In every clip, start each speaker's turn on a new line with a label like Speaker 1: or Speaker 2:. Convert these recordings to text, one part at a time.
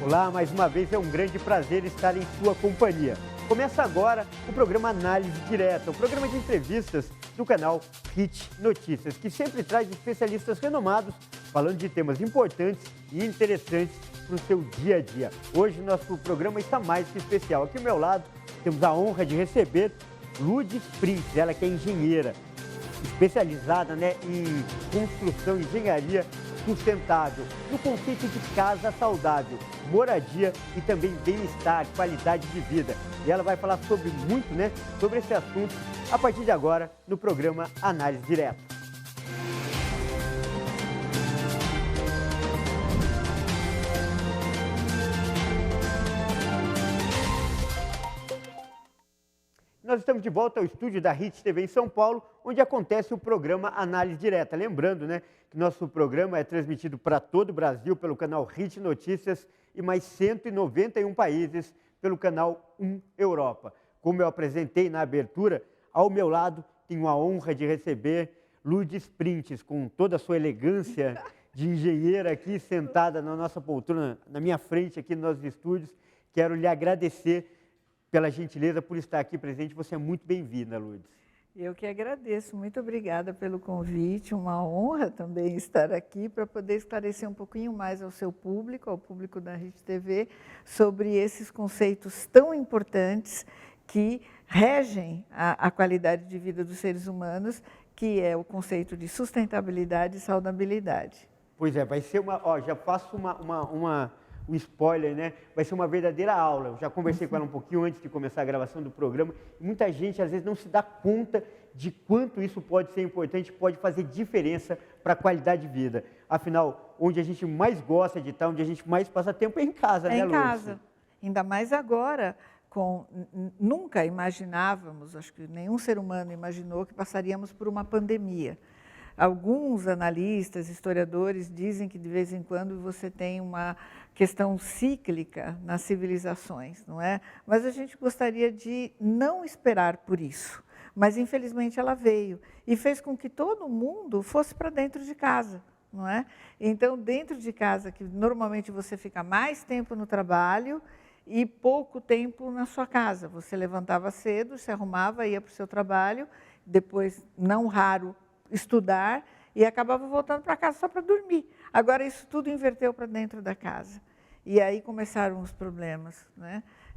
Speaker 1: Olá, mais uma vez é um grande prazer estar em sua companhia. Começa agora o programa Análise Direta, o programa de entrevistas do canal Hit Notícias, que sempre traz especialistas renomados falando de temas importantes e interessantes para o seu dia a dia. Hoje nosso programa está mais que especial. Aqui ao meu lado temos a honra de receber Lourdes Prince, ela que é engenheira, especializada em construção e engenharia sustentável, no conceito de casa saudável, moradia e também bem-estar, qualidade de vida. E ela vai falar sobre muito, sobre esse assunto a partir de agora no programa Análise Direta. Nós estamos de volta ao estúdio da Hit TV em São Paulo, onde acontece o programa Análise Direta. Lembrando, que nosso programa é transmitido para todo o Brasil pelo canal Hit Notícias e mais 191 países pelo canal 1 Europa. Como eu apresentei na abertura, ao meu lado tenho a honra de receber Lourdes Prince, com toda a sua elegância de engenheira aqui sentada na nossa poltrona, na minha frente aqui nos nossos estúdios. Quero lhe agradecer pela gentileza por estar aqui presente. Você é muito bem-vinda, Lourdes.
Speaker 2: Eu que agradeço, muito obrigada pelo convite, uma honra também estar aqui para poder esclarecer um pouquinho mais ao seu público, ao público da Hit TV, sobre esses conceitos tão importantes que regem a qualidade de vida dos seres humanos, que é o conceito de sustentabilidade e saudabilidade.
Speaker 1: Pois é, vai ser já faço um spoiler, vai ser uma verdadeira aula. Eu já conversei com ela um pouquinho antes de começar a gravação do programa. Muita gente, às vezes, não se dá conta de quanto isso pode ser importante, pode fazer diferença para a qualidade de vida. Afinal, onde a gente mais gosta de estar, onde a gente mais passa tempo é em casa,
Speaker 2: né, Lourdes? É em casa.
Speaker 1: Lourdes?
Speaker 2: Ainda mais agora, nunca imaginávamos, acho que nenhum ser humano imaginou que passaríamos por uma pandemia. Alguns analistas, historiadores dizem que de vez em quando você tem uma questão cíclica nas civilizações, não é? Mas a gente gostaria de não esperar por isso. Mas infelizmente ela veio e fez com que todo mundo fosse para dentro de casa, não é? Então, dentro de casa, que normalmente você fica mais tempo no trabalho e pouco tempo na sua casa. Você levantava cedo, se arrumava, ia para o seu trabalho, depois, não raro, estudar e acabava voltando para casa só para dormir. Agora isso tudo inverteu para dentro da casa. E aí começaram os problemas,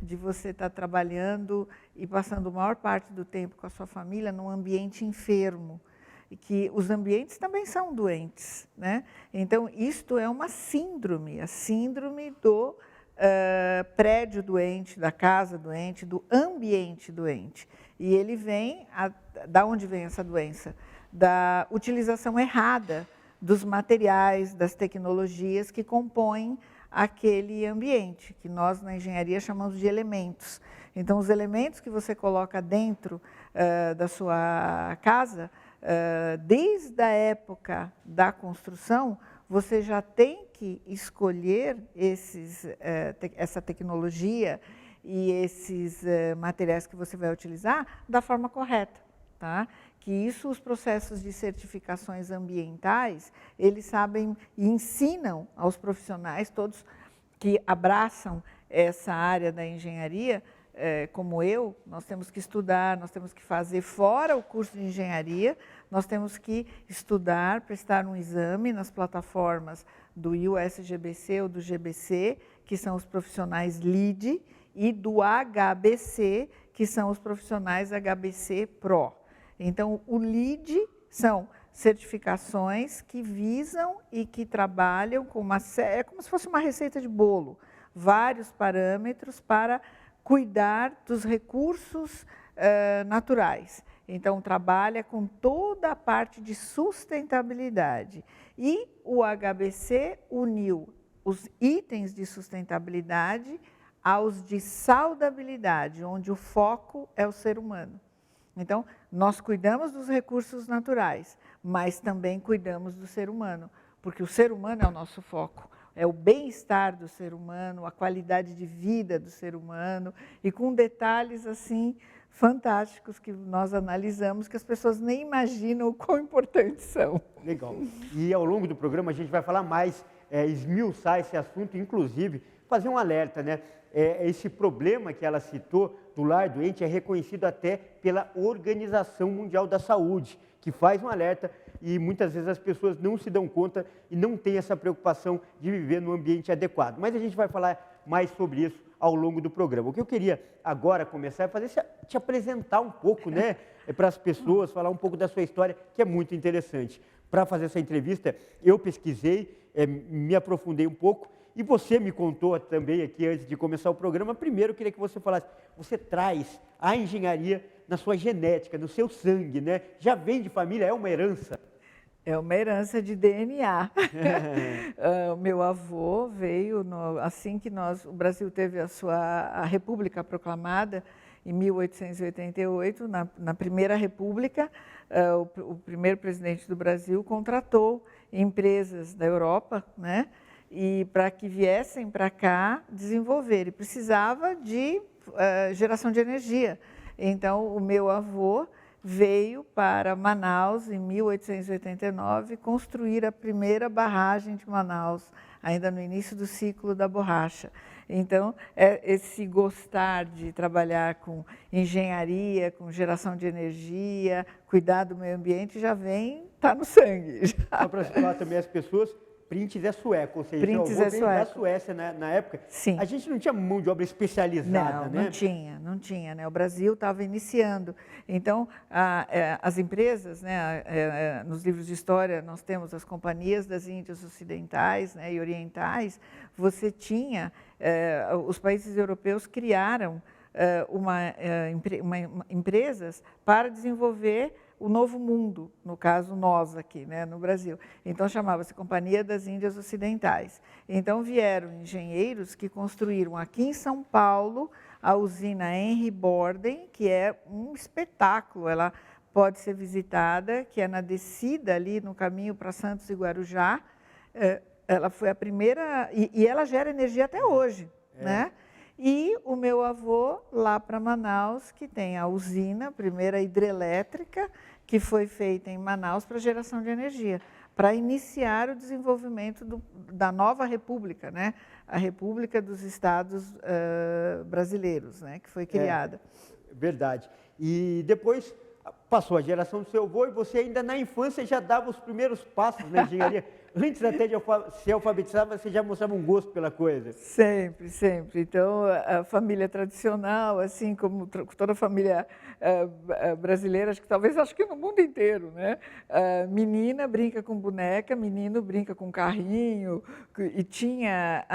Speaker 2: de você estar trabalhando e passando a maior parte do tempo com a sua família num ambiente enfermo. E que os ambientes também são doentes, Então, isto é uma síndrome, a síndrome do prédio doente, da casa doente, do ambiente doente. E ele vem, da onde vem essa doença? Da utilização errada dos materiais, das tecnologias que compõem aquele ambiente, que nós na engenharia chamamos de elementos. Então, os elementos que você coloca dentro da sua casa, desde a época da construção, você já tem que escolher essa tecnologia e esses materiais que você vai utilizar da forma correta, tá? Que isso, os processos de certificações ambientais, eles sabem e ensinam aos profissionais, todos que abraçam essa área da engenharia, como eu, nós temos que estudar, nós temos que fazer fora o curso de engenharia, nós temos que estudar, prestar um exame nas plataformas do USGBC ou do GBC, que são os profissionais LEED, e do HBC, que são os profissionais HBC Pro. Então, o LEED são certificações que visam e que trabalham com é como se fosse uma receita de bolo, vários parâmetros para cuidar dos recursos naturais. Então, trabalha com toda a parte de sustentabilidade. E o HBC uniu os itens de sustentabilidade aos de saudabilidade, onde o foco é o ser humano. Então, nós cuidamos dos recursos naturais, mas também cuidamos do ser humano, porque o ser humano é o nosso foco, é o bem-estar do ser humano, a qualidade de vida do ser humano, e com detalhes assim fantásticos que nós analisamos, que as pessoas nem imaginam o quão importantes são.
Speaker 1: Legal. E ao longo do programa a gente vai falar mais esmiuçar esse assunto, inclusive fazer um alerta, né? Esse problema que ela citou do lar doente é reconhecido até pela Organização Mundial da Saúde, que faz um alerta e muitas vezes as pessoas não se dão conta e não têm essa preocupação de viver no ambiente adequado. Mas a gente vai falar mais sobre isso ao longo do programa. O que eu queria agora começar é fazer te apresentar um pouco, né, para as pessoas, falar um pouco da sua história, que é muito interessante. Para fazer essa entrevista, eu pesquisei, me aprofundei um pouco e você me contou também aqui antes de começar o programa. Primeiro, eu queria que você falasse, você traz a engenharia na sua genética, no seu sangue, né? Já vem de família, é uma herança?
Speaker 2: É uma herança de DNA. O meu avô veio, assim que o Brasil teve a República proclamada, em 1888, na Primeira República, o primeiro presidente do Brasil contratou empresas da Europa, né, e para que viessem para cá desenvolver. E precisava de geração de energia. Então, o meu avô veio para Manaus, em 1889, construir a primeira barragem de Manaus, ainda no início do ciclo da borracha. Então, esse gostar de trabalhar com engenharia, com geração de energia, cuidar do meio ambiente, já está no sangue.
Speaker 1: Só para situar também as pessoas, Printes é sueco, ou seja,
Speaker 2: Printes é sueco.
Speaker 1: Da Suécia na época.
Speaker 2: Sim.
Speaker 1: A gente não tinha mão de obra especializada, né?
Speaker 2: Não tinha, né? O Brasil estava iniciando. Então, as empresas, né, nos livros de história, nós temos as companhias das Índias Ocidentais, né, e Orientais. Você tinha, os países europeus criaram empresas para desenvolver o novo mundo, no caso nós aqui, né, no Brasil. Então chamava-se Companhia das Índias Ocidentais. Então vieram engenheiros que construíram aqui em São Paulo a usina Henry Borden, que é um espetáculo. Ela pode ser visitada, que é na descida ali no caminho para Santos e Guarujá. Ela foi a primeira e ela gera energia até hoje, né? E o meu avô, lá para Manaus, que tem a usina, a primeira hidrelétrica, que foi feita em Manaus para geração de energia, para iniciar o desenvolvimento da nova república, né? A República dos Estados Brasileiros, né? Que foi criada.
Speaker 1: Verdade. E depois passou a geração do seu avô e você ainda na infância já dava os primeiros passos na engenharia. Antes até de ser alfabetizada, você já mostrava um gosto pela coisa.
Speaker 2: Sempre, sempre. Então, a família tradicional, assim como toda a família brasileira, acho que no mundo inteiro, né? Menina brinca com boneca, menino brinca com carrinho, e tinha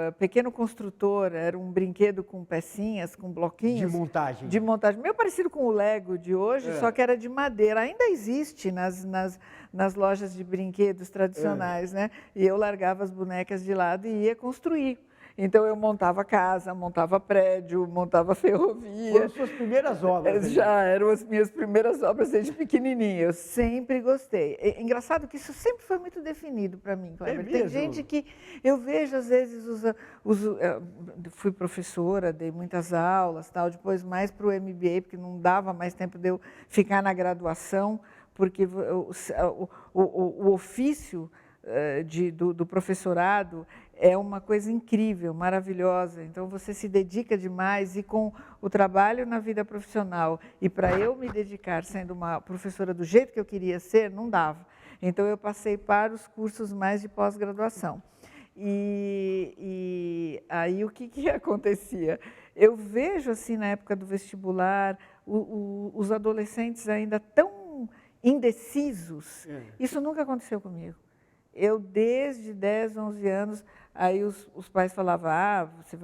Speaker 2: o pequeno construtor, era um brinquedo com pecinhas, com bloquinhos.
Speaker 1: De montagem.
Speaker 2: De montagem, meio parecido com o Lego de hoje, só que era de madeira. Ainda existe nas lojas de brinquedos tradicionais, né? E eu largava as bonecas de lado e ia construir. Então, eu montava casa, montava prédio, montava ferrovia.
Speaker 1: Foram suas primeiras obras.
Speaker 2: Já eram as minhas primeiras obras desde pequenininha. Eu sempre gostei. É engraçado que isso sempre foi muito definido para mim, Kleber. Tem gente que eu vejo, às vezes, fui professora, dei muitas aulas, tal, depois mais para o MBA, porque não dava mais tempo de eu ficar na graduação, porque o ofício do professorado é uma coisa incrível, maravilhosa. Então, você se dedica demais e com o trabalho na vida profissional. E para eu me dedicar sendo uma professora do jeito que eu queria ser, não dava. Então, eu passei para os cursos mais de pós-graduação. E aí, o que acontecia? Eu vejo, assim, na época do vestibular, os adolescentes ainda tão indecisos. Isso nunca aconteceu comigo. Eu, desde 10, 11 anos, aí os pais falavam, você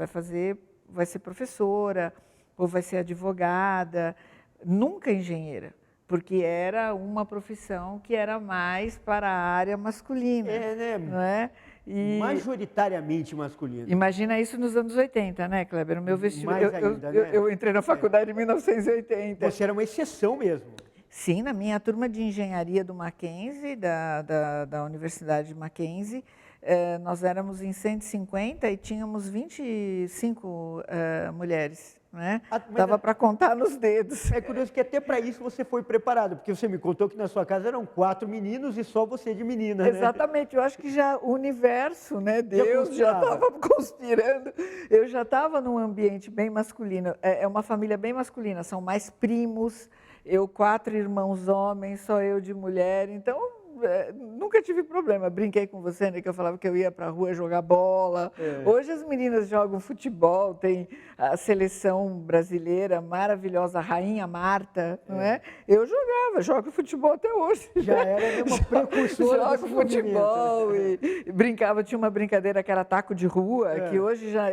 Speaker 2: vai ser professora, ou vai ser advogada, nunca engenheira, porque era uma profissão que era mais para a área masculina.
Speaker 1: Né?
Speaker 2: Não é?
Speaker 1: E majoritariamente masculina.
Speaker 2: Imagina isso nos anos 80, né, Kleber? No meu vestibular,
Speaker 1: né?
Speaker 2: eu entrei na faculdade em 1980.
Speaker 1: Você era uma exceção mesmo.
Speaker 2: Sim, na minha turma de engenharia do Mackenzie, da Universidade de Mackenzie, nós éramos em 150 e tínhamos 25 mulheres, né? Dava para contar nos dedos.
Speaker 1: É curioso que até para isso você foi preparado, porque você me contou que na sua casa eram 4 meninos e só você de menina, né?
Speaker 2: Exatamente, eu acho que já o universo, né, Deus já estava conspirando. Eu já estava num ambiente bem masculino, é uma família bem masculina, são mais primos, eu 4 irmãos homens, só eu de mulher, então nunca tive problema. Brinquei com você, né, que eu falava que eu ia para a rua jogar bola. Hoje as meninas jogam futebol, tem a seleção brasileira maravilhosa, a Rainha Marta, não é? Eu jogo futebol até hoje.
Speaker 1: Já era uma precursora
Speaker 2: Jogo futebol e brincava, tinha uma brincadeira que era taco de rua, que hoje já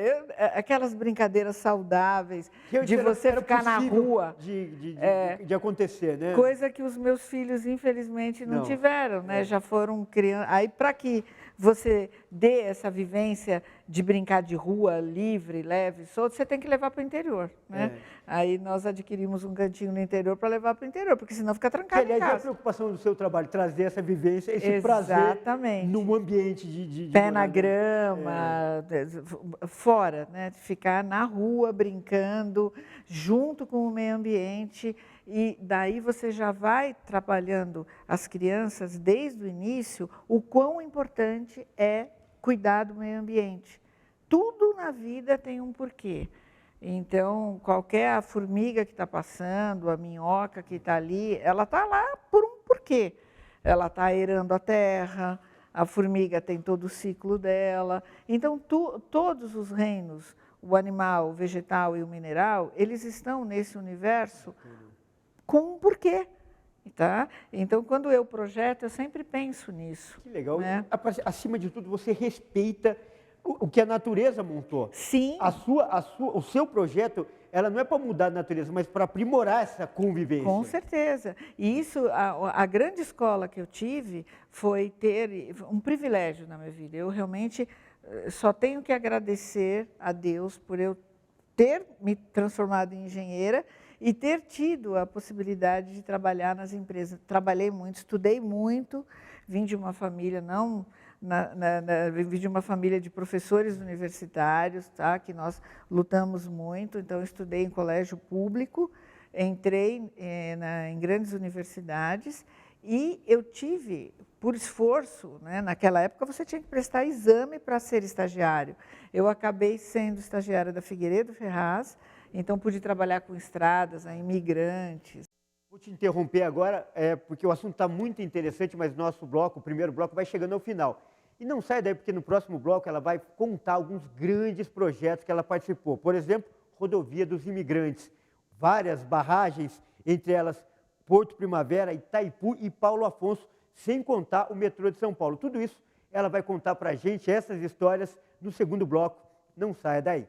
Speaker 2: aquelas brincadeiras saudáveis, de você ficar na rua.
Speaker 1: De acontecer, né?
Speaker 2: Coisa que os meus filhos, infelizmente, não tiveram. Né? Já foram crianças. Aí, para que você dê essa vivência de brincar de rua, livre, leve, solto, você tem que levar para o interior. Né? Aí nós adquirimos um cantinho no interior para levar para o interior, porque senão fica trancado em casa.
Speaker 1: É a preocupação do seu trabalho, trazer essa vivência, esse prazer num ambiente de
Speaker 2: pé na grama, fora, né? Ficar na rua, brincando, junto com o meio ambiente. E daí você já vai trabalhando as crianças desde o início o quão importante é cuidar do meio ambiente. Tudo na vida tem um porquê. Então, a formiga que está passando, a minhoca que está ali, ela está lá por um porquê. Ela está aerando a terra, a formiga tem todo o ciclo dela. Então, todos os reinos, o animal, o vegetal e o mineral, eles estão nesse universo com um porquê, tá? Então, quando eu projeto, eu sempre penso nisso.
Speaker 1: Que legal.
Speaker 2: Né?
Speaker 1: Acima de tudo, você respeita o que a natureza montou.
Speaker 2: Sim.
Speaker 1: O seu projeto, ela não é para mudar a natureza, mas para aprimorar essa convivência.
Speaker 2: Com certeza. E isso, a grande escola que eu tive foi ter um privilégio na minha vida. Eu realmente só tenho que agradecer a Deus por eu ter me transformado em engenheira e ter tido a possibilidade de trabalhar nas empresas. Trabalhei muito, estudei muito, vim de uma família vim de uma família de professores universitários, tá? Que nós lutamos muito, então estudei em colégio público, entrei em grandes universidades e eu tive, por esforço, né? Naquela época você tinha que prestar exame para ser estagiário. Eu acabei sendo estagiária da Figueiredo Ferraz, então pude trabalhar com estradas, imigrantes.
Speaker 1: Vou te interromper agora, porque o assunto está muito interessante, mas o primeiro bloco, vai chegando ao final. E não sai daí, porque no próximo bloco ela vai contar alguns grandes projetos que ela participou. Por exemplo, Rodovia dos Imigrantes, várias barragens, entre elas Porto Primavera, Itaipu e Paulo Afonso, sem contar o metrô de São Paulo. Tudo isso ela vai contar para a gente, essas histórias, no segundo bloco. Não saia daí.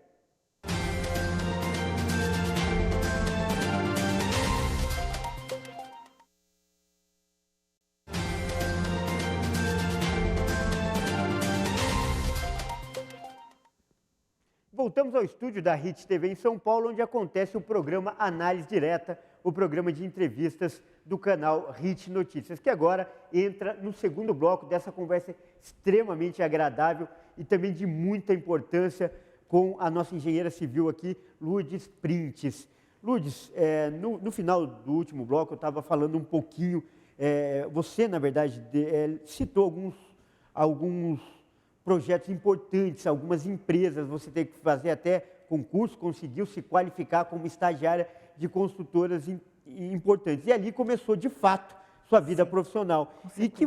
Speaker 1: Voltamos ao estúdio da HIT TV em São Paulo, onde acontece o programa Análise Direta, o programa de entrevistas do canal HIT Notícias, que agora entra no segundo bloco dessa conversa extremamente agradável e também de muita importância com a nossa engenheira civil aqui, Lourdes Printes. Lourdes, no final do último bloco eu estava falando um pouquinho, você, na verdade, citou alguns projetos importantes, algumas empresas, você tem que fazer até concurso, conseguiu se qualificar como estagiária de construtoras importantes. E ali começou, de fato, sua vida profissional. E que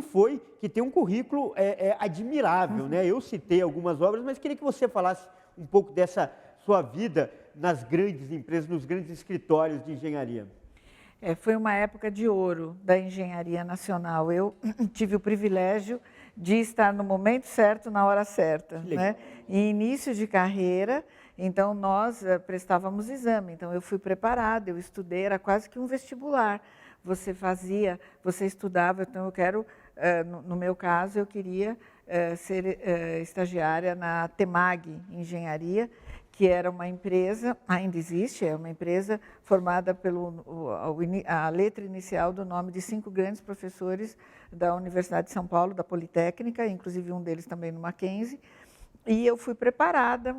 Speaker 1: tem um currículo admirável, né? Eu citei algumas obras, mas queria que você falasse um pouco dessa sua vida nas grandes empresas, nos grandes escritórios de engenharia.
Speaker 2: Foi uma época de ouro da engenharia nacional. Eu tive o privilégio de estar no momento certo, na hora certa. Né? Em início de carreira, então nós prestávamos exame, então eu fui preparada, eu estudei, era quase que um vestibular. Você estudava, então no meu caso, eu queria ser estagiária na TEMAG Engenharia, que era uma empresa, ainda existe, é uma empresa formada a letra inicial do nome de 5 grandes professores da Universidade de São Paulo, da Politécnica, inclusive um deles também no Mackenzie, e eu fui preparada,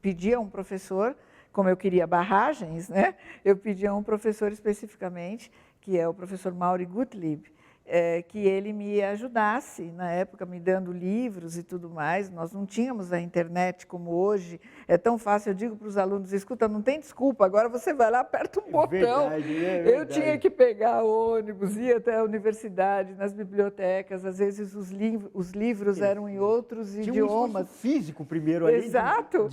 Speaker 2: pedi a um professor como eu queria barragens, né, eu pedi a um professor especificamente, que é o professor Maury Gottlieb, que ele me ajudasse, na época, me dando livros e tudo mais. Nós não tínhamos a internet como hoje, é tão fácil. Eu digo para os alunos, escuta, não tem desculpa, agora você vai lá, aperta um botão.
Speaker 1: Verdade.
Speaker 2: Eu tinha que pegar ônibus, ir até a universidade, nas bibliotecas, às vezes os livros eram em outros idiomas.
Speaker 1: Um físico primeiro, além
Speaker 2: Exato.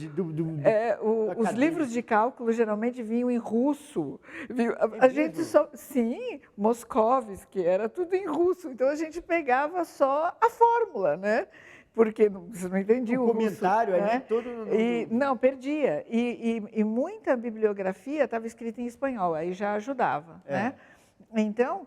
Speaker 2: Os livros de cálculo geralmente vinham em russo. A gente só... Sim, Moscovski, era tudo em russo. Então, a gente pegava só a fórmula, né? Porque você não entendia o
Speaker 1: comentário
Speaker 2: russo,
Speaker 1: ali
Speaker 2: né?
Speaker 1: todo...
Speaker 2: Não, perdia. E muita bibliografia estava escrita em espanhol, aí já ajudava, né? Então,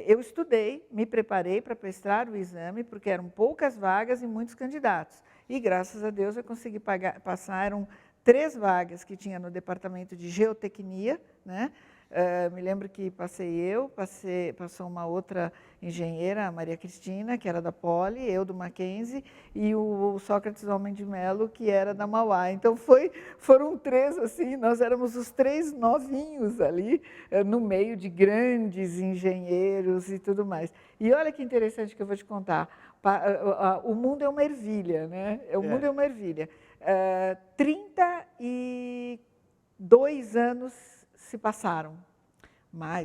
Speaker 2: eu estudei, me preparei para prestar o exame, porque eram poucas vagas e muitos candidatos. E, graças a Deus, eu consegui passar. Eram 3 vagas que tinha no departamento de geotecnia, né? Me lembro que passou uma outra engenheira, a Maria Cristina, que era da Poli, eu do Mackenzie, e o Sócrates Homem de Melo, que era da Mauá. Então, foram 3, assim, nós éramos os 3 novinhos ali, no meio de grandes engenheiros e tudo mais. E olha que interessante que eu vou te contar, o mundo é uma ervilha, né? O mundo é uma ervilha. 32 anos se passaram,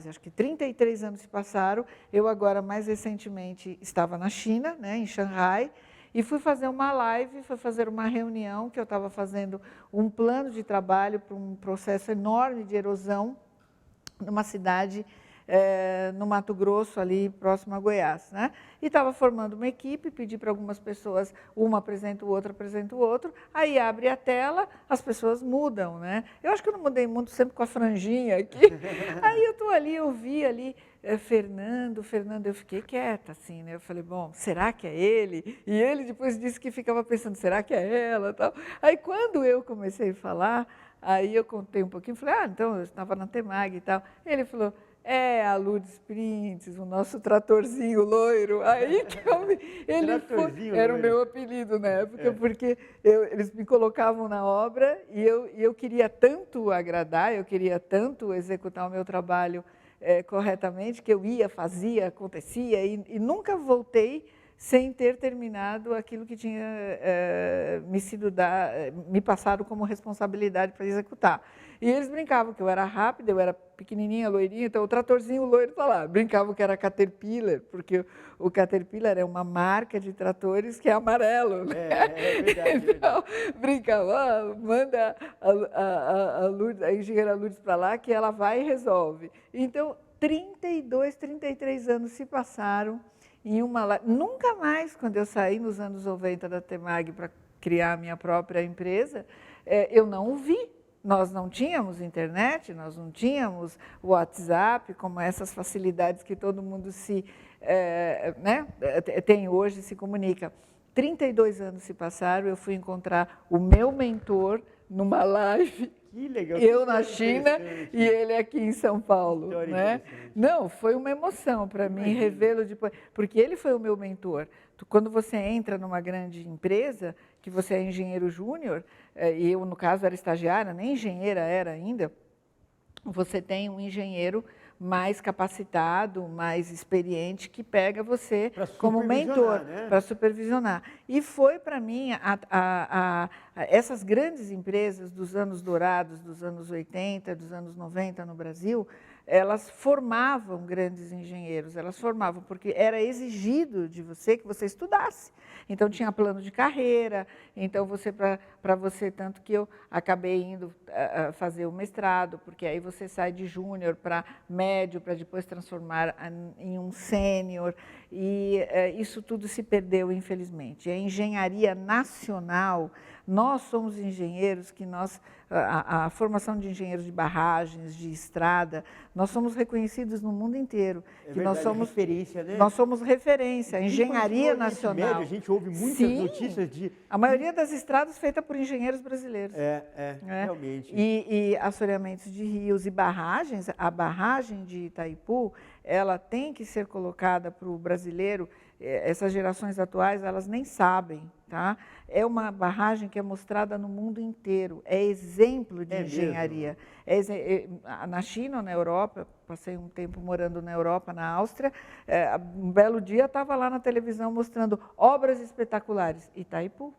Speaker 2: acho que 33 anos se passaram. Eu agora, mais recentemente, estava na China, né, em Xangai, e fui fazer uma live, fui fazer uma reunião, que eu estava fazendo um plano de trabalho para um processo enorme de erosão numa cidade no Mato Grosso, ali próximo a Goiás, né? E estava formando uma equipe, pedi para algumas pessoas, uma apresenta o outro, aí abre a tela, as pessoas mudam, né? Eu acho que eu não mudei muito, sempre com a franjinha aqui. Aí eu estou ali, eu vi ali, Fernando, eu fiquei quieta, assim, né? Eu falei, bom, será que é ele? E ele depois disse que ficava pensando, será que é ela? Tal. Aí quando eu comecei a falar, aí eu contei um pouquinho, falei, então eu estava na Temag e tal. Ele falou, a Lourdes Printes, o nosso tratorzinho loiro. Aí era o meu apelido na época, porque eles me colocavam na obra e eu queria tanto agradar, eu queria tanto executar o meu trabalho corretamente, que eu ia, fazia, acontecia, e nunca voltei sem ter terminado aquilo que tinha me passado como responsabilidade para executar. E eles brincavam que eu era rápida, eu era pequenininha, loirinha, então o tratorzinho loiro está lá. Brincavam que era Caterpillar, porque o Caterpillar é uma marca de tratores que é amarelo. Né?
Speaker 1: É verdade.
Speaker 2: Então, brincavam, manda a engenheira Lourdes para lá, que ela vai e resolve. Então, 33 anos se passaram em uma... Nunca mais, quando eu saí nos anos 90 da Temag para criar a minha própria empresa, eu não o vi. Nós não tínhamos internet, nós não tínhamos WhatsApp, como essas facilidades que todo mundo tem hoje, se comunica. 32 anos se passaram, eu fui encontrar o meu mentor numa live,
Speaker 1: que legal,
Speaker 2: eu na China e ele aqui em São Paulo. Né? Não, foi uma emoção para mim revê-lo depois, porque ele foi o meu mentor. Quando você entra numa grande empresa, que você é engenheiro júnior, e eu, no caso, era estagiária, nem engenheira era ainda, você tem um engenheiro mais capacitado, mais experiente, que pega você como mentor, né? Para supervisionar. E foi, para mim, essas grandes empresas dos anos dourados, dos anos 80, dos anos 90 no Brasil, elas formavam grandes engenheiros, elas formavam, porque era exigido de você que você estudasse. Então, tinha plano de carreira, então, para você, tanto que eu acabei indo fazer o mestrado, porque aí você sai de júnior para médio, para depois transformar em um sênior, e isso tudo se perdeu, infelizmente. A engenharia nacional, nós somos engenheiros que a formação de engenheiros de barragens, de estrada, nós somos reconhecidos no mundo inteiro.
Speaker 1: Nós somos referência, né?
Speaker 2: Nós somos referência, a engenharia nacional.
Speaker 1: Médio, a gente ouve muitas notícias de...
Speaker 2: A maioria das estradas feita por engenheiros brasileiros.
Speaker 1: Realmente.
Speaker 2: E assoreamentos de rios e barragens, a barragem de Itaipu, ela tem que ser colocada para o brasileiro essas gerações atuais, elas nem sabem, tá? É uma barragem que é mostrada no mundo inteiro, é exemplo de engenharia. Na China ou na Europa, passei um tempo morando na Europa, na Áustria, um belo dia estava lá na televisão mostrando obras espetaculares, Itaipu.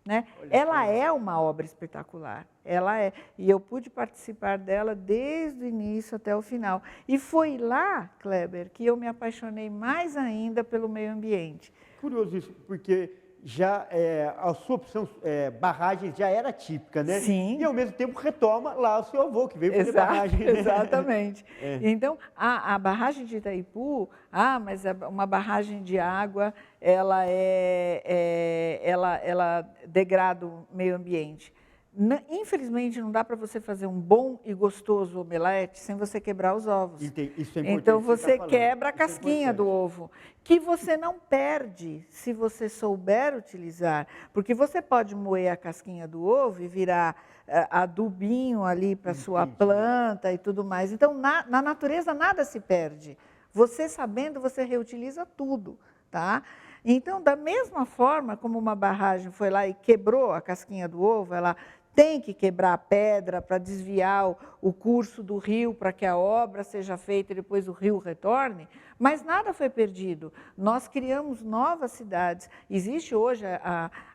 Speaker 2: Né? Ela é uma obra espetacular, ela é, e eu pude participar dela desde o início até o final. E foi lá, Kleber, que eu me apaixonei mais ainda pelo meio ambiente.
Speaker 1: Curioso isso, porque já a sua opção barragens já era típica, né?
Speaker 2: Sim.
Speaker 1: E ao mesmo tempo retoma lá o seu avô, que veio fazer barragem. Né?
Speaker 2: Exatamente. Então, a barragem de Itaipu, mas uma barragem de água, ela degrada o meio ambiente. Infelizmente, não dá para você fazer um bom e gostoso omelete sem você quebrar os ovos.
Speaker 1: Isso é importante.
Speaker 2: Então, você quebra a casquinha do ovo, que você não perde se você souber utilizar. Porque você pode moer a casquinha do ovo e virar adubinho ali para a sua planta e tudo mais. Então, na natureza, nada se perde. Você sabendo, você reutiliza tudo, tá? Então, da mesma forma como uma barragem foi lá e quebrou a casquinha do ovo, ela tem que quebrar a pedra para desviar o curso do rio para que a obra seja feita e depois o rio retorne, mas nada foi perdido. Nós criamos novas cidades. Existe hoje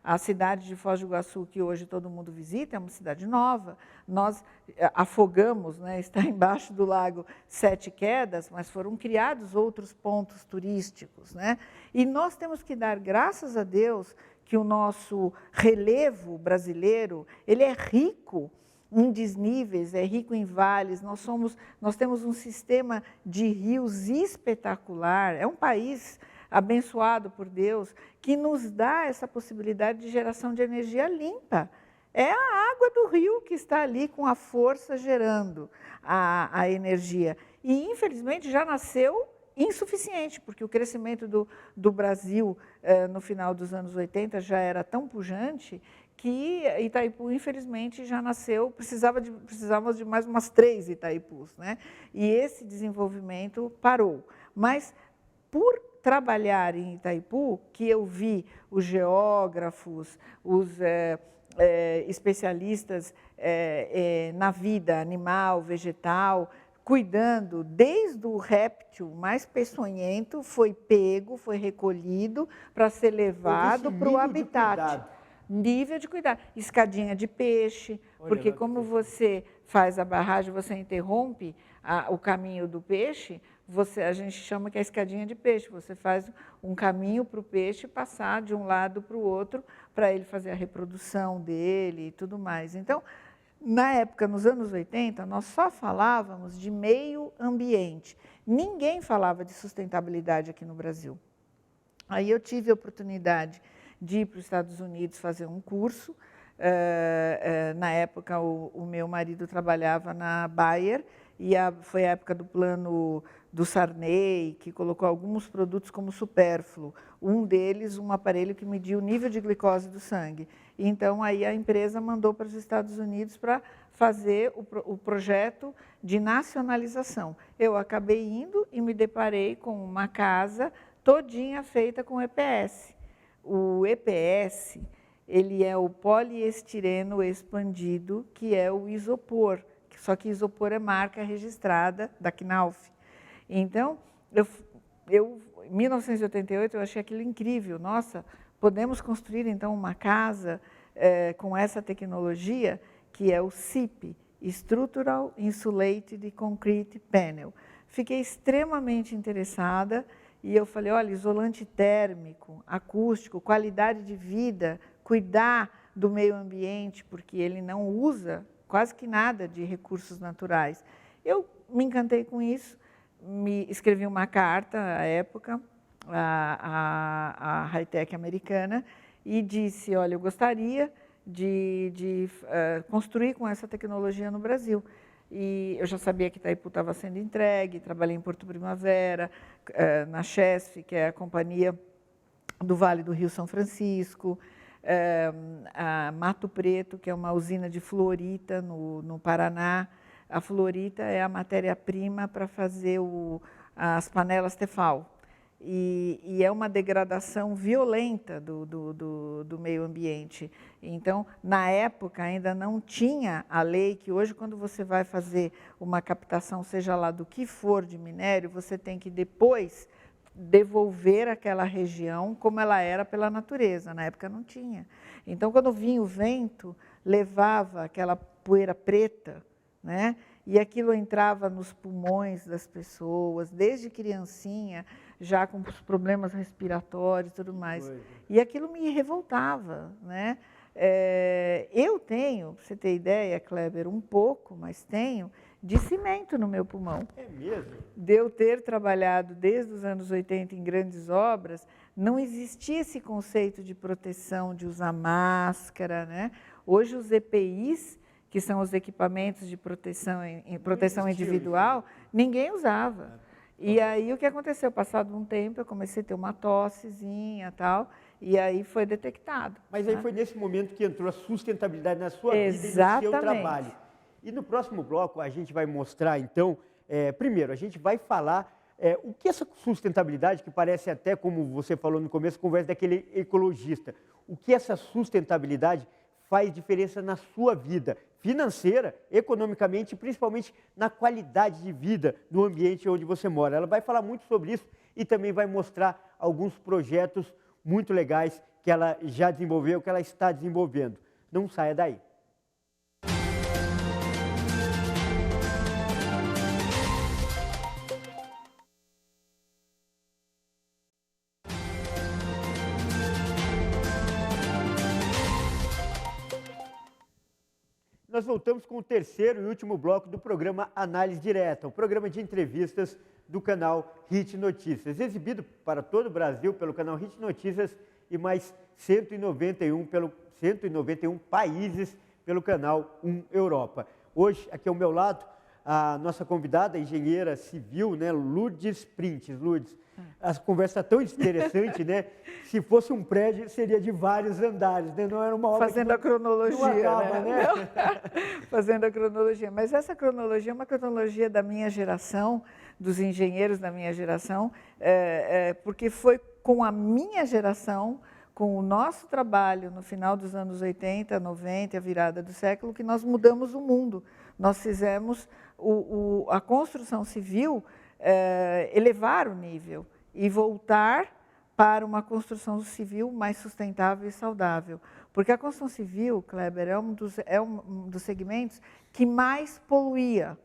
Speaker 2: a cidade de Foz do Iguaçu, que hoje todo mundo visita, é uma cidade nova. Nós afogamos, né, está embaixo do lago Sete Quedas, mas foram criados outros pontos turísticos. Né? E nós temos que dar graças a Deus que o nosso relevo brasileiro, ele é rico em desníveis, é rico em vales, nós temos um sistema de rios espetacular, é um país abençoado por Deus, que nos dá essa possibilidade de geração de energia limpa. É a água do rio que está ali com a força gerando a energia. E, infelizmente, já nasceu insuficiente, porque o crescimento do Brasil no final dos anos 80 já era tão pujante que Itaipu, infelizmente, já nasceu, precisávamos de mais umas 3 Itaipus, né? E esse desenvolvimento parou. Mas, por trabalhar em Itaipu, que eu vi os geógrafos, os especialistas na vida animal, vegetal, cuidando desde o réptil mais peçonhento, foi pego, foi recolhido para ser levado para o habitat. Nível de cuidado. Escadinha de peixe, porque como você faz a barragem, você interrompe o caminho do peixe, a gente chama que é escadinha de peixe. Você faz um caminho para o peixe passar de um lado para o outro, para ele fazer a reprodução dele e tudo mais. Então, na época, nos anos 80, nós só falávamos de meio ambiente. Ninguém falava de sustentabilidade aqui no Brasil. Aí eu tive a oportunidade de ir para os Estados Unidos fazer um curso. Na época, o meu marido trabalhava na Bayer, e foi a época do plano do Sarney, que colocou alguns produtos como supérfluo. Um deles, um aparelho que media o nível de glicose do sangue. Então, aí a empresa mandou para os Estados Unidos para fazer o projeto de nacionalização. Eu acabei indo e me deparei com uma casa todinha feita com EPS. O EPS, ele é o poliestireno expandido, que é o isopor, só que isopor é marca registrada da Knauf. Então, em 1988, eu achei aquilo incrível. Nossa, podemos construir, então, uma casa com essa tecnologia, que é o SIP, Structural Insulated Concrete Panel. Fiquei extremamente interessada e eu falei, olha, isolante térmico, acústico, qualidade de vida, cuidar do meio ambiente, porque ele não usa quase que nada de recursos naturais. Eu me encantei com isso, escrevi uma carta à época, à Hightech americana, e disse, olha, eu gostaria de construir com essa tecnologia no Brasil. E eu já sabia que Itaipu estava sendo entregue, trabalhei em Porto Primavera, na Chesf, que é a companhia do Vale do Rio São Francisco, a Mato Preto, que é uma usina de fluorita no Paraná. A fluorita é a matéria-prima para fazer as panelas Tefal. e é uma degradação violenta do meio ambiente. Então, na época, ainda não tinha a lei que hoje, quando você vai fazer uma captação, seja lá do que for de minério, você tem que depois devolver aquela região como ela era pela natureza. Na época não tinha. Então, quando vinha o vento, levava aquela poeira preta, né? E aquilo entrava nos pulmões das pessoas, desde criancinha, já com os problemas respiratórios e tudo mais. E aquilo me revoltava, né? Eu tenho, para você ter ideia, Kleber, um pouco, mas tenho, de cimento no meu pulmão.
Speaker 1: É mesmo?
Speaker 2: De eu ter trabalhado desde os anos 80 em grandes obras, não existia esse conceito de proteção, de usar máscara, né? Hoje os EPIs, que são os equipamentos de proteção individual, ninguém usava. E aí o que aconteceu? Passado um tempo eu comecei a ter uma tossezinha e tal, e aí foi detectado.
Speaker 1: Mas aí foi nesse momento que entrou a sustentabilidade na sua vida e no seu trabalho. E no próximo bloco a gente vai mostrar, então, primeiro, a gente vai falar o que essa sustentabilidade, que parece até, como você falou no começo, conversa daquele ecologista, o que essa sustentabilidade faz diferença na sua vida financeira, economicamente e principalmente na qualidade de vida no ambiente onde você mora. Ela vai falar muito sobre isso e também vai mostrar alguns projetos muito legais que ela já desenvolveu, que ela está desenvolvendo. Não saia daí. Nós voltamos com o terceiro e último bloco do programa Análise Direta, o programa de entrevistas do canal Hit Notícias, exibido para todo o Brasil pelo canal Hit Notícias e mais 191 países pelo canal 1 Europa. Hoje, aqui ao meu lado, a nossa convidada, a engenheira civil, né, Lourdes Printes. Lourdes, a conversa tão interessante, né? Se fosse um prédio, seria de vários andares, né? Não era uma obra
Speaker 2: fazendo a cronologia,
Speaker 1: não acaba, né?
Speaker 2: Fazendo a cronologia. Mas essa cronologia é uma cronologia da minha geração, dos engenheiros da minha geração, porque foi com a minha geração, com o nosso trabalho no final dos anos 80, 90, a virada do século, que nós mudamos o mundo. Nós fizemos a construção civil elevar o nível e voltar para uma construção civil mais sustentável e saudável. Porque a construção civil, Kleber, é um dos segmentos que mais poluía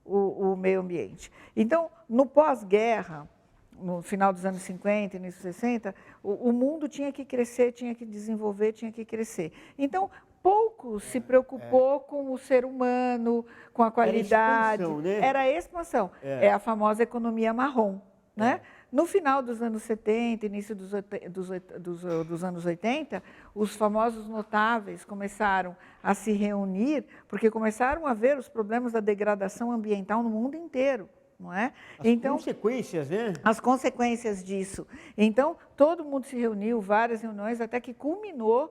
Speaker 2: o meio ambiente. Então, no pós-guerra, no final dos anos 50, início dos 60, o mundo tinha que crescer, tinha que desenvolver, tinha que crescer. Então, pouco se preocupou com o ser humano, com a qualidade. Era a expansão, né? É a famosa economia marrom, né? No final dos anos 70, início dos anos 80, os famosos notáveis começaram a se reunir, porque começaram a ver os problemas da degradação ambiental no mundo inteiro. Não é?
Speaker 1: As consequências, né?
Speaker 2: As consequências disso. Então, todo mundo se reuniu, várias reuniões, até que culminou,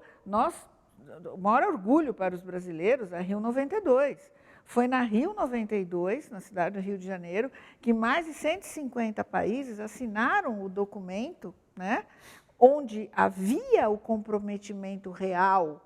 Speaker 2: o maior orgulho para os brasileiros, a Rio 92. Foi na Rio 92, na cidade do Rio de Janeiro, que mais de 150 países assinaram o documento, né, onde havia o comprometimento real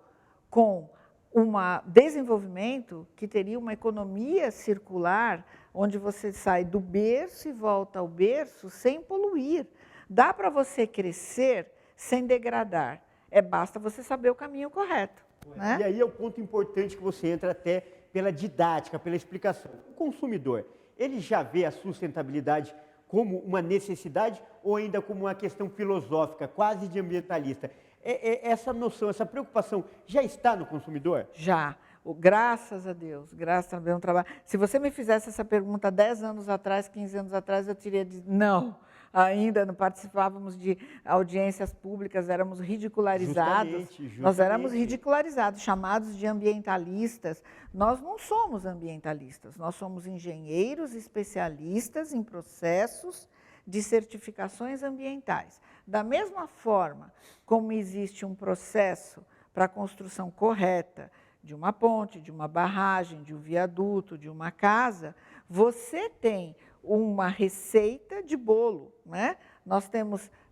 Speaker 2: com um desenvolvimento que teria uma economia circular, onde você sai do berço e volta ao berço sem poluir. Dá para você crescer sem degradar. Basta você saber o caminho correto. Né?
Speaker 1: E aí é o ponto importante que você entra até pela didática, pela explicação. O consumidor, ele já vê a sustentabilidade como uma necessidade ou ainda como uma questão filosófica, quase de ambientalista? Essa noção, essa preocupação já está no consumidor?
Speaker 2: Já. Graças a Deus, graças a Deus, trabalho. Se você me fizesse essa pergunta 10 anos atrás, 15 anos atrás, eu teria dito não. Ainda não participávamos de audiências públicas, éramos ridicularizados.
Speaker 1: Justamente.
Speaker 2: Nós éramos ridicularizados, chamados de ambientalistas. Nós não somos ambientalistas, nós somos engenheiros especialistas em processos de certificações ambientais. Da mesma forma como existe um processo para a construção correta de uma ponte, de uma barragem, de um viaduto, de uma casa, você tem uma receita de bolo, né?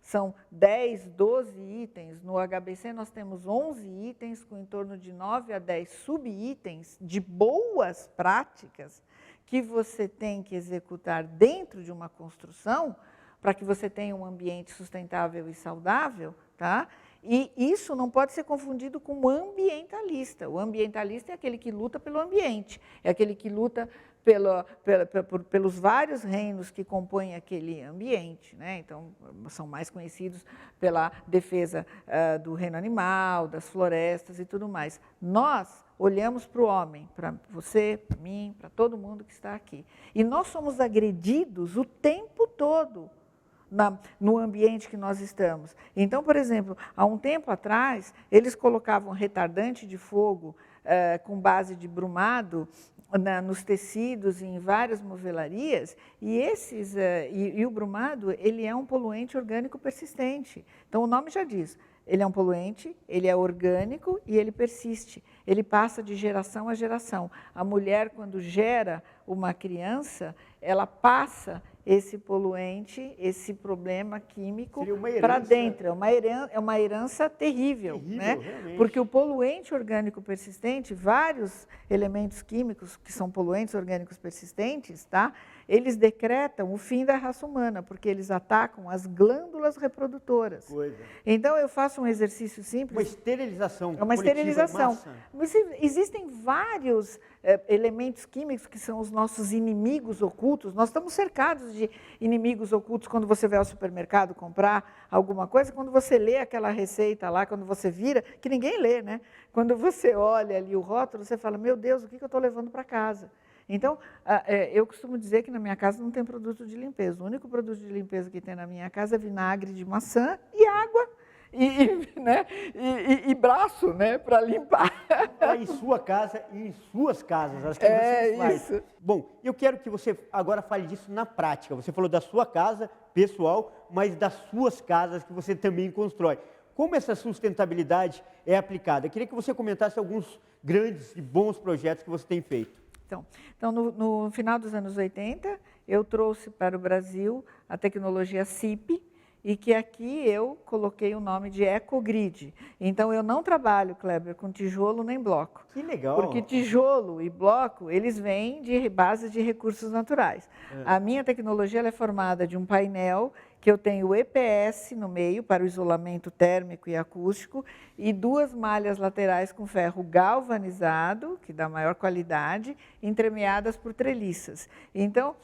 Speaker 2: São 10, 12 itens. No HBC nós temos 11 itens com em torno de 9 a 10 subitens de boas práticas que você tem que executar dentro de uma construção para que você tenha um ambiente sustentável e saudável, tá? E isso não pode ser confundido com o ambientalista. O ambientalista é aquele que luta pelo ambiente, é aquele que luta pelos vários reinos que compõem aquele ambiente, né? Então, são mais conhecidos pela defesa do reino animal, das florestas e tudo mais. Nós olhamos para o homem, para você, para mim, para todo mundo que está aqui. E nós somos agredidos o tempo todo no ambiente que nós estamos. Então, por exemplo, há um tempo atrás, eles colocavam retardante de fogo com base de brumado nos tecidos e em várias movelarias, e o brumado ele é um poluente orgânico persistente. Então, o nome já diz, ele é um poluente, ele é orgânico e ele persiste. Ele passa de geração a geração. A mulher, quando gera uma criança, ela passa esse poluente, esse problema químico para dentro. É uma herança terrível, né?
Speaker 1: Realmente.
Speaker 2: Porque o poluente orgânico persistente, vários elementos químicos que são poluentes orgânicos persistentes, tá? Eles decretam o fim da raça humana, porque eles atacam as glândulas reprodutoras. Então, eu faço um exercício simples.
Speaker 1: Uma esterilização.
Speaker 2: É uma esterilização. Mas existem vários elementos químicos que são os nossos inimigos ocultos. Nós estamos cercados de inimigos ocultos quando você vai ao supermercado comprar alguma coisa, quando você lê aquela receita lá, quando você vira, que ninguém lê, né? Quando você olha ali o rótulo, você fala, meu Deus, o que eu estou levando para casa? Então, eu costumo dizer que na minha casa não tem produto de limpeza. O único produto de limpeza que tem na minha casa é vinagre de maçã e água. E braço, né, para limpar.
Speaker 1: Em sua casa e em suas casas, as que você faz.
Speaker 2: Isso.
Speaker 1: Bom, eu quero que você agora fale disso na prática. Você falou da sua casa pessoal, mas das suas casas que você também constrói. Como essa sustentabilidade é aplicada? Eu queria que você comentasse alguns grandes e bons projetos que você tem feito.
Speaker 2: Então no final dos anos 80, eu trouxe para o Brasil a tecnologia CIP, e que aqui eu coloquei o nome de EcoGrid. Então, eu não trabalho, Kleber, com tijolo nem bloco.
Speaker 1: Que legal!
Speaker 2: Porque tijolo e bloco, eles vêm de bases de recursos naturais. A minha tecnologia ela é formada de um painel que eu tenho o EPS no meio para o isolamento térmico e acústico e 2 malhas laterais com ferro galvanizado, que dá maior qualidade, entremeadas por treliças. Então,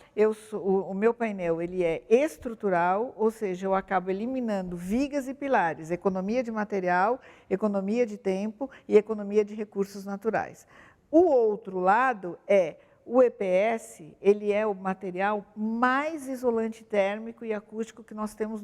Speaker 2: o meu painel ele é estrutural, ou seja, eu acabo eliminando vigas e pilares, economia de material, economia de tempo e economia de recursos naturais. O outro lado o EPS, ele é o material mais isolante térmico e acústico que nós temos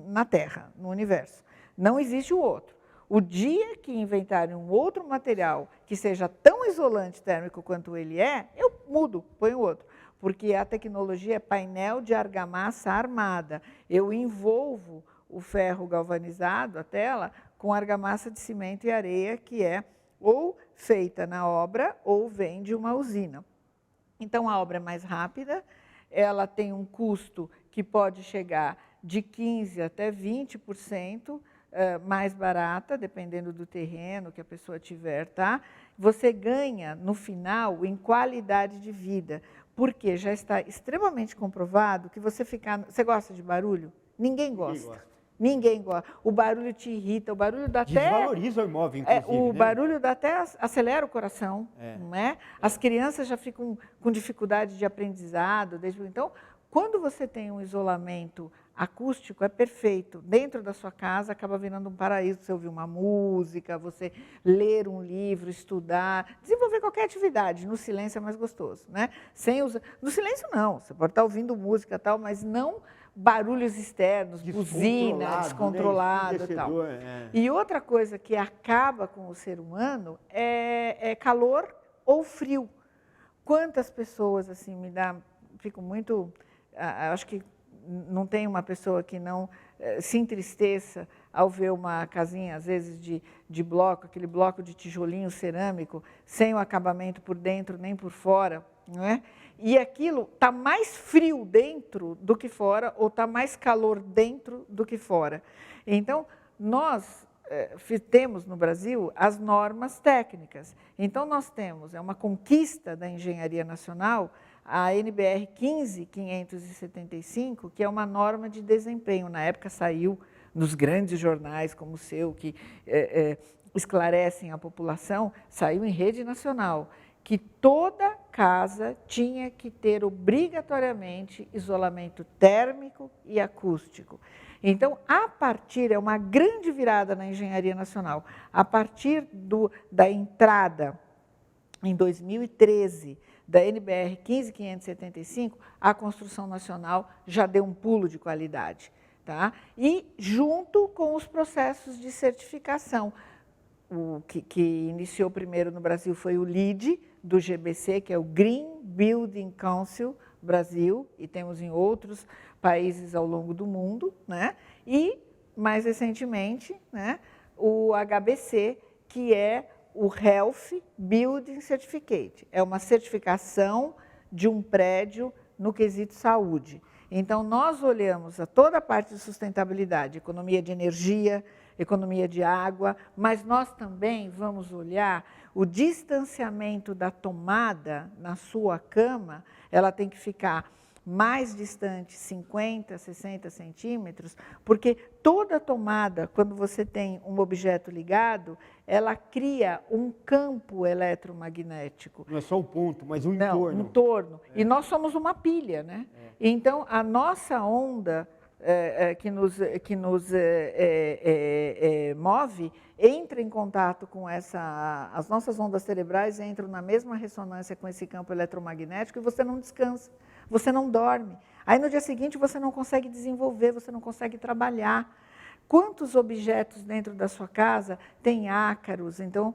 Speaker 2: na Terra, no universo. Não existe o outro. O dia que inventarem um outro material que seja tão isolante térmico quanto ele eu mudo, ponho outro. Porque a tecnologia é painel de argamassa armada. Eu envolvo o ferro galvanizado, a tela, com argamassa de cimento e areia, que é ou feita na obra ou vem de uma usina. Então, a obra é mais rápida, ela tem um custo que pode chegar de 15% até 20% mais barata, dependendo do terreno que a pessoa tiver, tá? Você ganha, no final, em qualidade de vida, porque já está extremamente comprovado que você gosta de barulho? Ninguém gosta. Ninguém gosta. O barulho te irrita, o barulho dá até...
Speaker 1: Desvaloriza o imóvel, inclusive.
Speaker 2: O barulho dá até acelera o coração, não é? As crianças já ficam com dificuldade de aprendizado. Então, quando você tem um isolamento acústico, é perfeito. Dentro da sua casa, acaba virando um paraíso. Você ouvir uma música, você ler um livro, estudar, desenvolver qualquer atividade. No silêncio é mais gostoso, né? No silêncio, não. Você pode estar ouvindo música e tal, mas não... barulhos externos, buzina, descontrolado e tal. E outra coisa que acaba com o ser humano é calor ou frio. Quantas pessoas, assim, fico muito... acho que não tem uma pessoa que não se entristeça ao ver uma casinha, às vezes, de bloco, aquele bloco de tijolinho cerâmico, sem o acabamento por dentro nem por fora, não é? E aquilo está mais frio dentro do que fora, ou está mais calor dentro do que fora. Então, nós temos no Brasil as normas técnicas. Então, nós temos, é uma conquista da engenharia nacional, a NBR 15575, que é uma norma de desempenho. Na época saiu nos grandes jornais como o seu, que esclarecem a população, saiu em rede nacional, que toda casa tinha que ter obrigatoriamente isolamento térmico e acústico. Então, é uma grande virada na engenharia nacional, a partir da entrada, em 2013, da NBR 15575, a construção nacional já deu um pulo de qualidade. Tá? E junto com os processos de certificação, o que iniciou primeiro no Brasil foi o LEED, do GBC, que é o Green Building Council Brasil, e temos em outros países ao longo do mundo, né? E, mais recentemente, né, o HBC, que é o Health Building Certificate. É uma certificação de um prédio no quesito saúde. Então, nós olhamos a toda a parte de sustentabilidade, economia de energia, economia de água, mas nós também vamos olhar o distanciamento da tomada na sua cama, ela tem que ficar mais distante, 50, 60 centímetros, porque toda tomada, quando você tem um objeto ligado, ela cria um campo eletromagnético.
Speaker 1: Não é só o ponto, mas o
Speaker 2: Não,
Speaker 1: entorno.
Speaker 2: Um entorno. E nós somos uma pilha, né? Então, a nossa onda que nos move entra em contato com as nossas ondas cerebrais entram na mesma ressonância com esse campo eletromagnético e você não descansa, você não dorme. Aí no dia seguinte você não consegue desenvolver, você não consegue trabalhar. Quantos objetos dentro da sua casa têm ácaros? Então,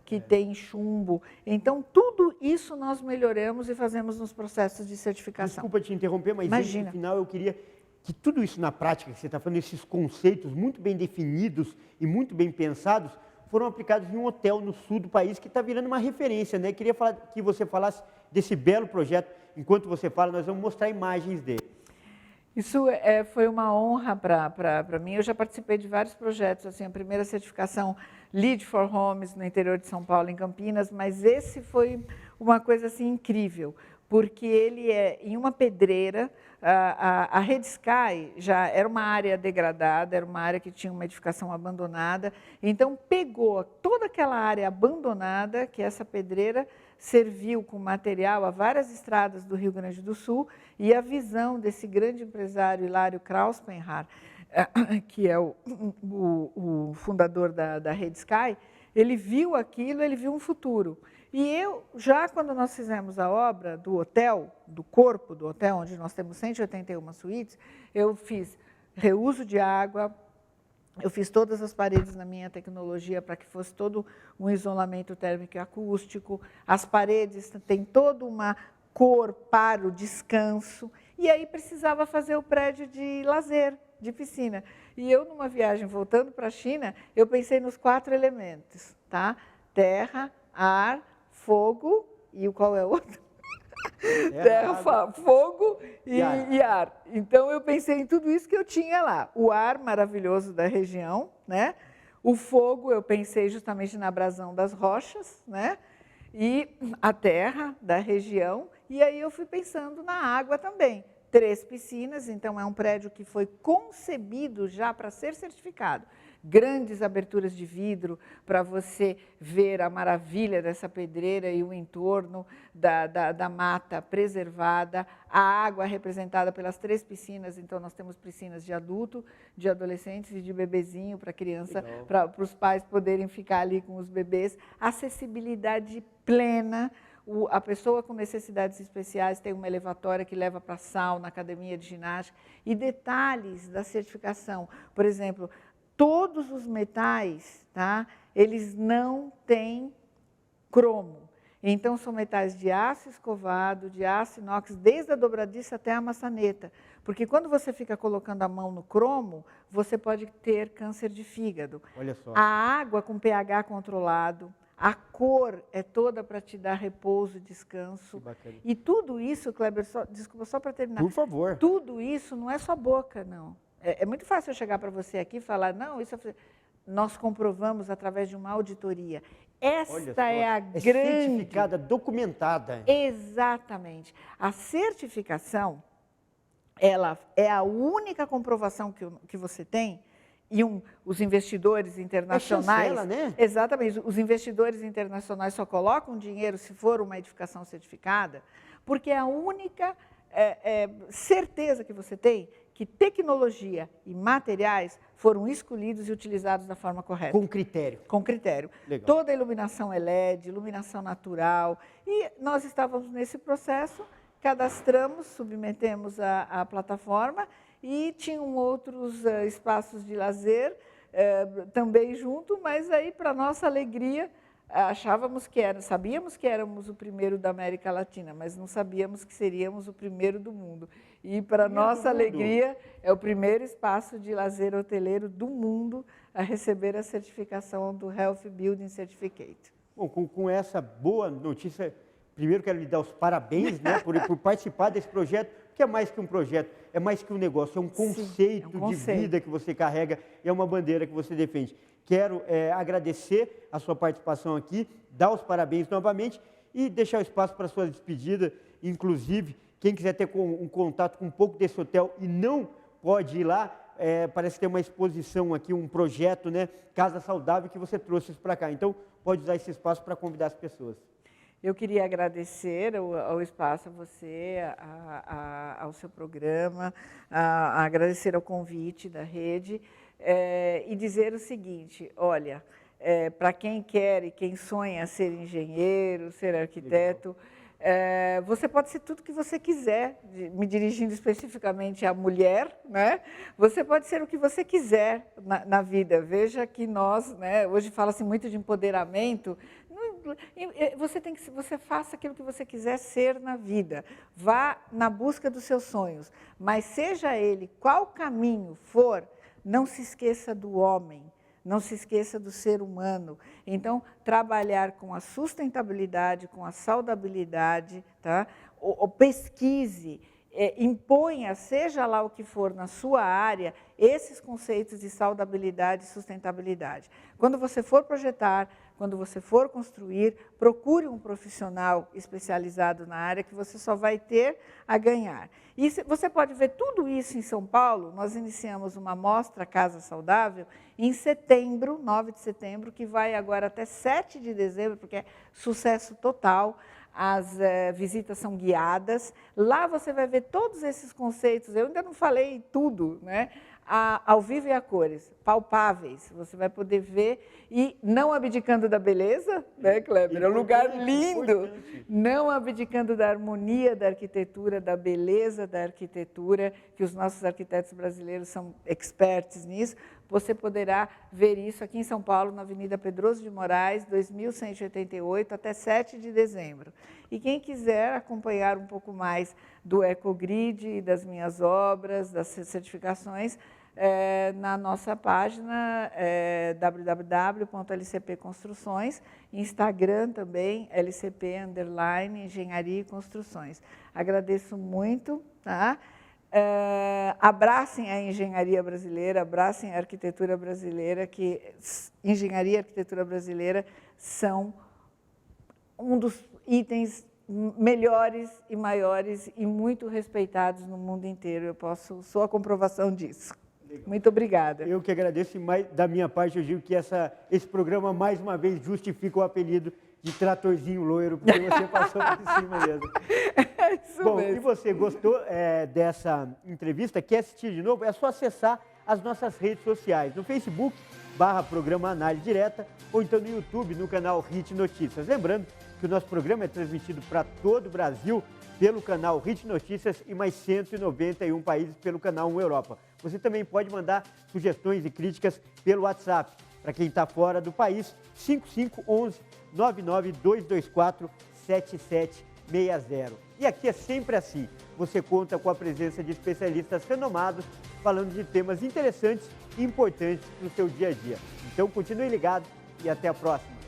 Speaker 2: que tem chumbo. Então, tudo isso nós melhoramos e fazemos nos processos de certificação.
Speaker 1: Desculpa te interromper, mas
Speaker 2: Imagina.
Speaker 1: No final eu queria que tudo isso na prática, que você está falando, esses conceitos muito bem definidos e muito bem pensados, foram aplicados em um hotel no sul do país que está virando uma referência, né? Queria que você falasse desse belo projeto. Enquanto você fala, nós vamos mostrar imagens dele.
Speaker 2: Isso foi uma honra para mim. Eu já participei de vários projetos, assim, a primeira certificação LEED for Homes no interior de São Paulo, em Campinas, mas esse foi uma coisa assim incrível, porque ele é em uma pedreira. A Rede Sky já era uma área degradada, era uma área que tinha uma edificação abandonada, então pegou toda aquela área abandonada, que essa pedreira serviu com material a várias estradas do Rio Grande do Sul, e a visão desse grande empresário Hilário Krauspenhar, que é o fundador da Rede Sky, ele viu aquilo, ele viu um futuro. E eu, já quando nós fizemos a obra do hotel, do corpo do hotel, onde nós temos 181 suítes, eu fiz reuso de água, eu fiz todas as paredes na minha tecnologia para que fosse todo um isolamento térmico e acústico, as paredes têm toda uma cor para o descanso, e aí precisava fazer o prédio de lazer, de piscina. E eu, numa viagem voltando para a China, eu pensei nos 4 elementos, tá? Terra, ar, fogo e qual é o outro? Terra, fogo e ar. Então, eu pensei em tudo isso que eu tinha lá. O ar maravilhoso da região, né? O fogo, eu pensei justamente na abrasão das rochas, né? E a terra da região. E aí eu fui pensando na água também. 3 piscinas, então é um prédio que foi concebido já para ser certificado. Grandes aberturas de vidro para você ver a maravilha dessa pedreira e o entorno da mata preservada, a água representada pelas 3 piscinas, então nós temos piscinas de adulto, de adolescentes e de bebezinho para criança, para os pais poderem ficar ali com os bebês, acessibilidade plena. A pessoa com necessidades especiais tem uma elevatória que leva para a sauna, academia de ginástica, e detalhes da certificação, por exemplo, todos os metais, tá? Eles não têm cromo. Então, são metais de aço escovado, de aço inox, desde a dobradiça até a maçaneta. Porque quando você fica colocando a mão no cromo, você pode ter câncer de fígado.
Speaker 1: Olha só.
Speaker 2: A água com pH controlado, A cor é toda para te dar repouso, descanso.
Speaker 1: Que bacana.
Speaker 2: E tudo isso, Kleber, desculpa, só para terminar.
Speaker 1: Por favor.
Speaker 2: Tudo isso não é só boca, não. É muito fácil eu chegar para você aqui e falar, não, isso nós comprovamos através de uma auditoria. Esta é a grande...
Speaker 1: certificada, documentada.
Speaker 2: Exatamente. A certificação, ela é a única comprovação que você tem, e os investidores internacionais...
Speaker 1: chancela, né?
Speaker 2: Exatamente. Os investidores internacionais só colocam dinheiro se for uma edificação certificada, porque é a única certeza que você tem que tecnologia e materiais foram escolhidos e utilizados da forma correta.
Speaker 1: Com critério.
Speaker 2: Com critério.
Speaker 1: Legal.
Speaker 2: Toda a iluminação é LED, iluminação natural. E nós estávamos nesse processo, cadastramos, submetemos à plataforma e tinham outros espaços de lazer também junto, mas aí, para nossa alegria, sabíamos que éramos o primeiro da América Latina, mas não sabíamos que seríamos o primeiro do mundo. E, para nossa alegria, é o primeiro espaço de lazer hoteleiro do mundo a receber a certificação do Health Building Certificate.
Speaker 1: Bom, com essa boa notícia, primeiro quero lhe dar os parabéns, né, por participar desse projeto, que é mais que um projeto, é mais que um negócio, é um conceito, de vida que você carrega e é uma bandeira que você defende. Quero agradecer a sua participação aqui, dar os parabéns novamente e deixar o espaço para a sua despedida. Inclusive, quem quiser ter um contato com um pouco desse hotel e não pode ir lá, parece ter uma exposição aqui, um projeto, né, Casa Saudável, que você trouxe isso para cá. Então, pode usar esse espaço para convidar as pessoas.
Speaker 2: Eu queria agradecer ao espaço, a você, ao seu programa, agradecer ao convite da rede e dizer o seguinte, olha, para quem quer e quem sonha ser engenheiro, ser arquiteto, você pode ser tudo que você quiser, me dirigindo especificamente à mulher, né? Você pode ser o que você quiser na vida. Veja que nós, né, hoje fala-se muito de empoderamento, você faça aquilo que você quiser ser na vida, vá na busca dos seus sonhos, mas seja ele qual caminho for, não se esqueça do homem, não se esqueça do ser humano. Então, trabalhar com a sustentabilidade, com a saudabilidade, tá? Pesquise, imponha, seja lá o que for na sua área, esses conceitos de saudabilidade e sustentabilidade. Quando você for projetar, quando você for construir, procure um profissional especializado na área que você só vai ter a ganhar. E você pode ver tudo isso em São Paulo. Nós iniciamos uma mostra Casa Saudável em setembro, 9 de setembro, que vai agora até 7 de dezembro, porque é sucesso total. As visitas são guiadas. Lá você vai ver todos esses conceitos. Eu ainda não falei tudo, né? Ao vivo e a cores, palpáveis, você vai poder ver, e não abdicando da beleza, né, Kleber? É um lugar lindo, não abdicando da harmonia da arquitetura, da beleza da arquitetura, que os nossos arquitetos brasileiros são experts nisso. Você poderá ver isso aqui em São Paulo, na Avenida Pedroso de Moraes, 2188, até 7 de dezembro. E quem quiser acompanhar um pouco mais do EcoGrid, das minhas obras, das certificações, na nossa página www.lcp Construções, Instagram também, LCP_Engenharia e Construções. Agradeço muito, tá? Abracem a engenharia brasileira, abracem a arquitetura brasileira, que engenharia e arquitetura brasileira são um dos itens melhores e maiores e muito respeitados no mundo inteiro. Sou a comprovação disso. Legal. Muito obrigada.
Speaker 1: Eu que agradeço, e da minha parte eu digo que esse programa mais uma vez justifica o apelido de tratorzinho loiro, porque você passou por cima mesmo.
Speaker 2: Isso
Speaker 1: bom,
Speaker 2: mesmo.
Speaker 1: E você gostou dessa entrevista? Quer assistir de novo? É só acessar as nossas redes sociais, no Facebook, /Programa Análise Direta, ou então no YouTube, no canal Hit Notícias. Lembrando que o nosso programa é transmitido para todo o Brasil pelo canal Hit Notícias e mais 191 países pelo canal 1 Europa. Você também pode mandar sugestões e críticas pelo WhatsApp. Para quem está fora do país, 5511-99224-7760. E aqui é sempre assim, você conta com a presença de especialistas renomados, falando de temas interessantes e importantes para o seu dia a dia. Então continue ligado e até a próxima.